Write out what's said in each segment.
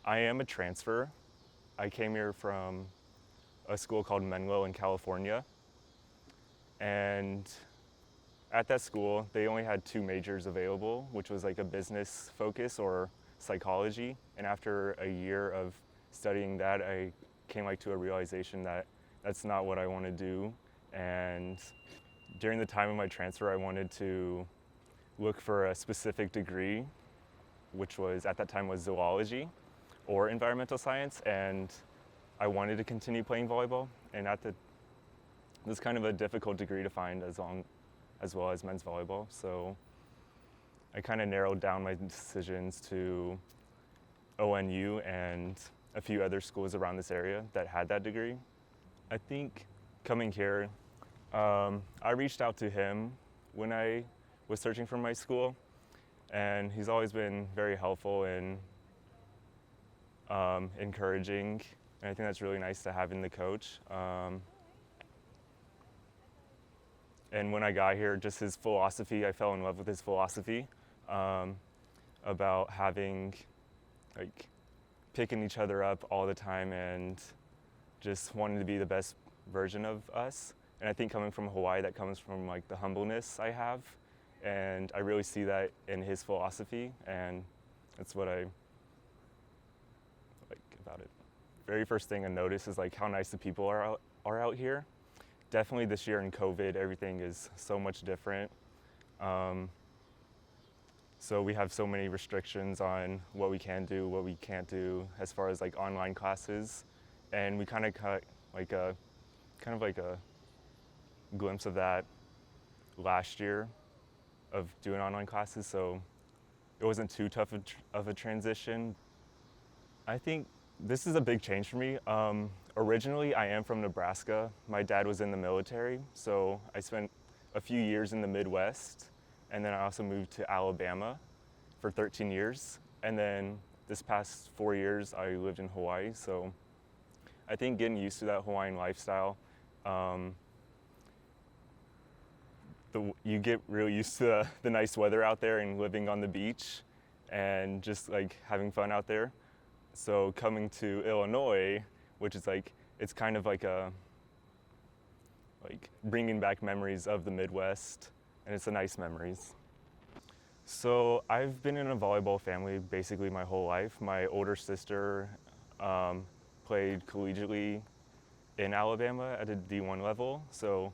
I am a transfer. I came here from a school called Menlo in California. And at that school, they only had two majors available, which was like a business focus or psychology. And after a year of studying that, I came to a realization that that's not what I want to do. And during the time of my transfer, I wanted to look for a specific degree, which was at that time was zoology or environmental science. And I wanted to continue playing volleyball. And it was kind of a difficult degree to find as well as men's volleyball. So I kind of narrowed down my decisions to ONU and a few other schools around this area that had that degree. I think coming here, I reached out to him when I was searching for my school, and he's always been very helpful and encouraging, and I think that's really nice to have in the coach. And when I got here, just his philosophy, I fell in love with his philosophy about picking each other up all the time and just wanting to be the best version of us. And I think coming from Hawaii, that comes from the humbleness I have. And I really see that in his philosophy, and that's what I like about it. Very first thing I notice is how nice the people are out here. Definitely this year in COVID, everything is so much different. So we have so many restrictions on what we can do, what we can't do, as far as online classes, and we kind of got a glimpse of that last year of doing online classes. So it wasn't too tough of a transition. I think this is a big change for me. Originally, I am from Nebraska. My dad was in the military, so I spent a few years in the Midwest, and then I also moved to Alabama for 13 years. And then this past 4 years, I lived in Hawaii. So I think getting used to that Hawaiian lifestyle, you get really used to the nice weather out there and living on the beach and just having fun out there. So coming to Illinois, which is it's kind of bringing back memories of the Midwest, and it's a nice memories. So I've been in a volleyball family basically my whole life. My older sister played collegiately in Alabama at a D1 level, so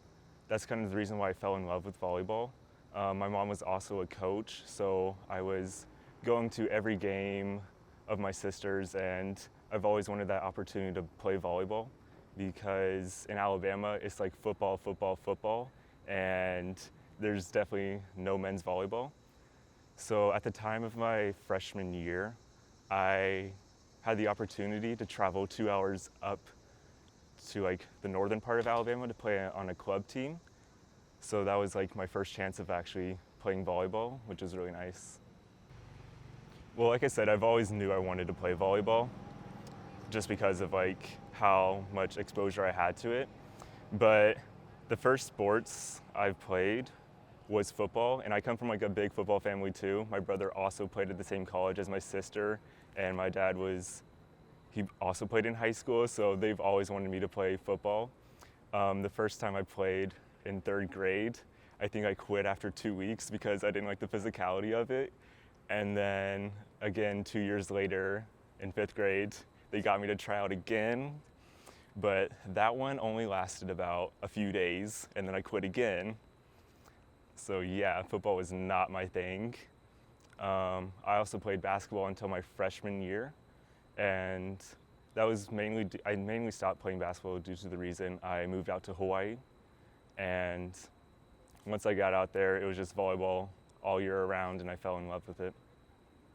that's kind of the reason why I fell in love with volleyball. My mom was also a coach, so I was going to every game of my sister's, and I've always wanted that opportunity to play volleyball, because in Alabama it's football, football, football, and there's definitely no men's volleyball. So at the time of my freshman year, I had the opportunity to travel 2 hours up to the northern part of Alabama to play on a club team. So that was my first chance of actually playing volleyball, which was really nice. Well, like I said, I've always knew I wanted to play volleyball just because of how much exposure I had to it. But the first sports I've played was football, and I come from a big football family too. My brother also played at the same college as my sister, and my dad he also played in high school, so they've always wanted me to play football. The first time I played in 3rd grade, I think I quit after 2 weeks because I didn't like the physicality of it. And then again, 2 years later in 5th grade, they got me to try out again, but that one only lasted about a few days, and then I quit again. So yeah, football was not my thing. I also played basketball until my freshman year, and that was I mainly stopped playing basketball due to the reason I moved out to Hawaii. And once I got out there, it was just volleyball all year around, and I fell in love with it.